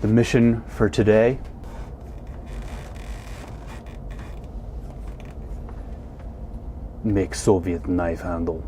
The mission for today: make Soviet knife handle.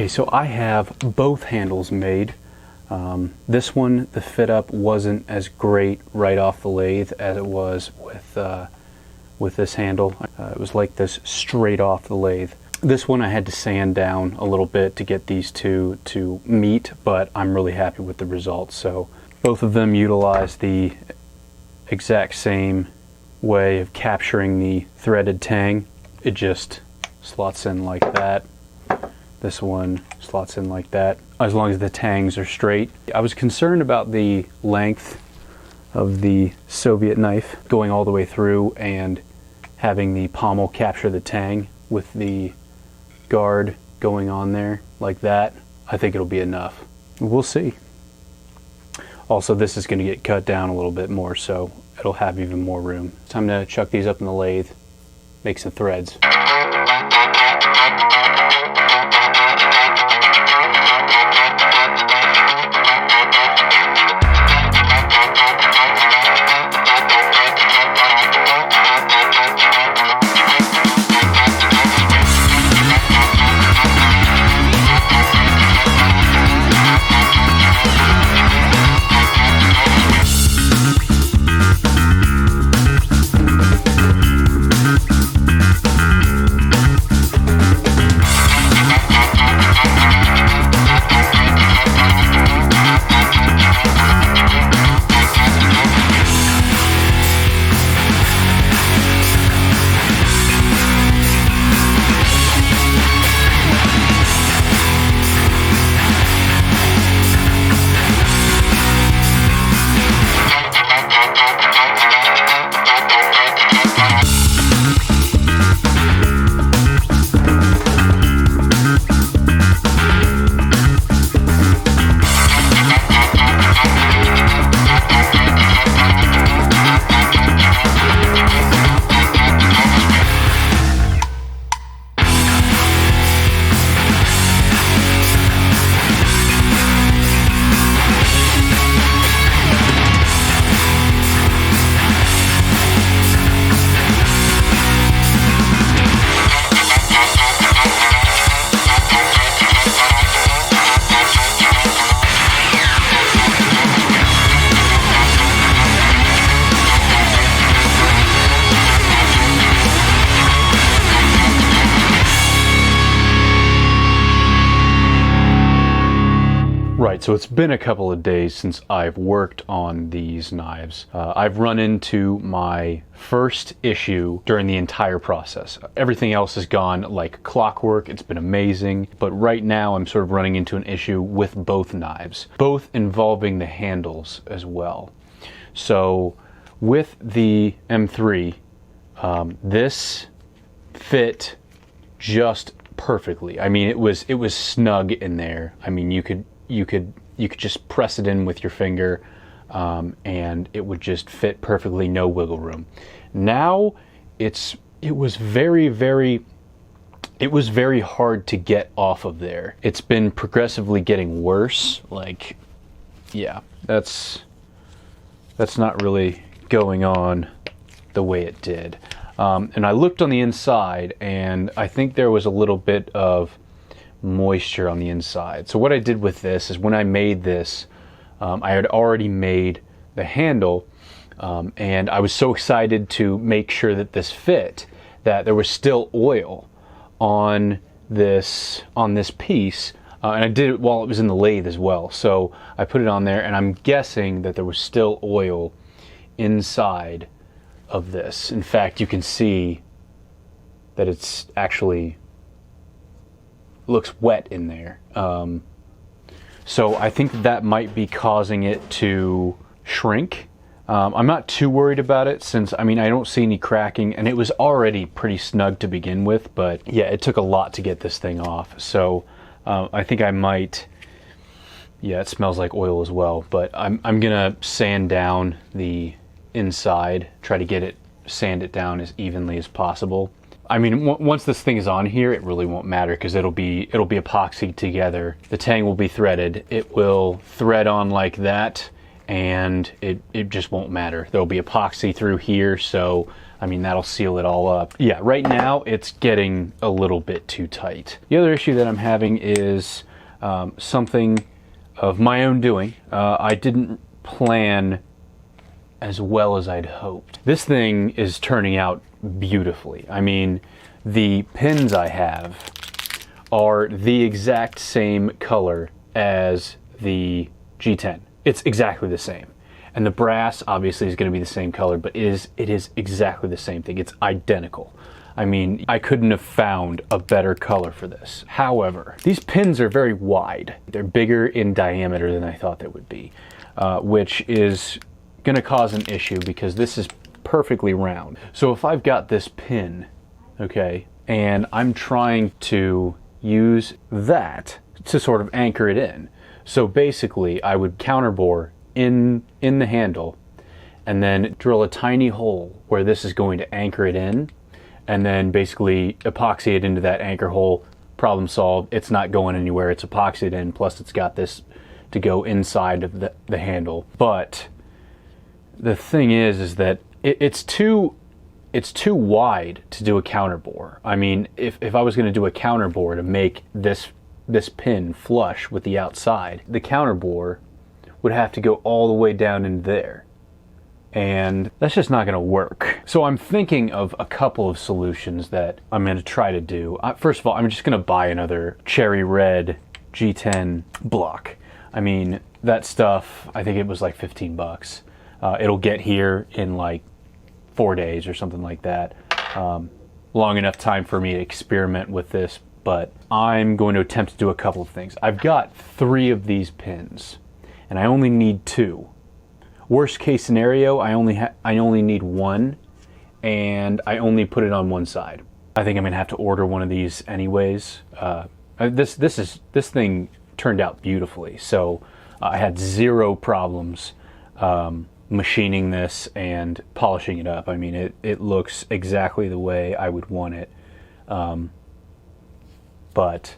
Okay, so I have both handles made. This one, the fit up wasn't as great right off the lathe as it was with this handle. It was like this straight off the lathe. This one I had to sand down a little bit to get these two to meet, but I'm really happy with the results. So both of them utilize the exact same way of capturing the threaded tang. It just slots in like that. This one slots in like that, as long as the tangs are straight. I was concerned about the length of the Soviet knife going all the way through and having the pommel capture the tang with the guard going on there like that. I think it'll be enough. We'll see. Also, this is going to get cut down a little bit more, so it'll have even more room. Time to chuck these up in the lathe, make some threads. Alright, so it's been a couple of days since I've worked on these knives. I've run into my first issue during the entire process. Everything else has gone like clockwork, it's been amazing, but right now I'm sort of running into an issue with both knives, both involving the handles as well. So with the M3, this fit just perfectly. I mean, it was snug in there. I mean, you could just press it in with your finger, and it would just fit perfectly, no wiggle room. Now it was very hard to get off of there. It's been progressively getting worse. Like, yeah, that's not really going on the way it did. And I looked on the inside, and I think there was a little bit of moisture on the inside. So what I did with this is, when I made this, I had already made the handle, and I was so excited to make sure that this fit that there was still oil on this piece, and I did it while it was in the lathe as well. So I put it on there, and I'm guessing that there was still oil inside of this. In fact, you can see that it's actually looks wet in there. So I think that might be causing it to shrink. I'm not too worried about it, since, I mean, I don't see any cracking, and it was already pretty snug to begin with, but yeah, it took a lot to get this thing off. So I think I might, yeah, it smells like oil as well, but I'm gonna sand down the inside, try to sand it down as evenly as possible. I mean, once this thing is on here, it really won't matter, because it'll be epoxied together. The tang will be threaded. It will thread on like that, and it just won't matter. There'll be epoxy through here, so I mean, that'll seal it all up. Yeah, right now it's getting a little bit too tight. The other issue that I'm having is something of my own doing. I didn't plan as well as I'd hoped. This thing is turning out beautifully. I mean, the pins I have are the exact same color as the G10. It's exactly the same. And the brass obviously is going to be the same color, but it is exactly the same thing. It's identical. I mean, I couldn't have found a better color for this. However, these pins are very wide. They're bigger in diameter than I thought they would be, which is going to cause an issue, because this is perfectly round. So if I've got this pin, okay, and I'm trying to use that to sort of anchor it in. So basically I would counterbore in the handle, and then drill a tiny hole where this is going to anchor it in, and then basically epoxy it into that anchor hole. Problem solved. It's not going anywhere. It's epoxied in, plus it's got this to go inside of the handle. But the thing is that it's too wide to do a counterbore. I mean, if I was going to do a counterbore to make this pin flush with the outside, the counterbore would have to go all the way down in there, and that's just not going to work. So I'm thinking of a couple of solutions that I'm going to try to do. First of all, I'm just going to buy another cherry red G10 block. I mean, that stuff, I think it was like 15 bucks. It'll get here in like 4 days or something like that. Long enough time for me to experiment with this, but I'm going to attempt to do a couple of things. I've got 3 of these pins, and I only need 2. Worst case scenario, I only need 1, and I only put it on one side. I think I'm gonna have to order one of these anyways. This thing turned out beautifully, so I had 0 problems machining this and polishing it up. I mean, it looks exactly the way I would want it, but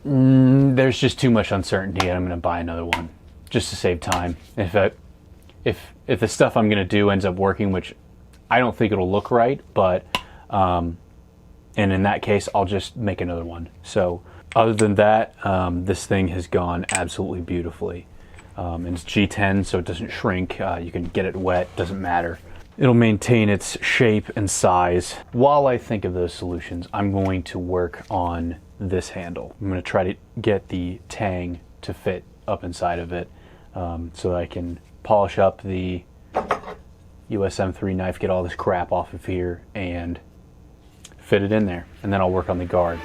there's just too much uncertainty, and I'm going to buy another one just to save time. If the stuff I'm going to do ends up working, which I don't think it'll look right, but and in that case, I'll just make another one. So other than that, this thing has gone absolutely beautifully. And it's G10, so it doesn't shrink. You can get it wet, doesn't matter. It'll maintain its shape and size. While I think of those solutions, I'm going to work on this handle. I'm going to try to get the tang to fit up inside of it, so that I can polish up the USM3 knife, get all this crap off of here, and fit it in there, and then I'll work on the guard.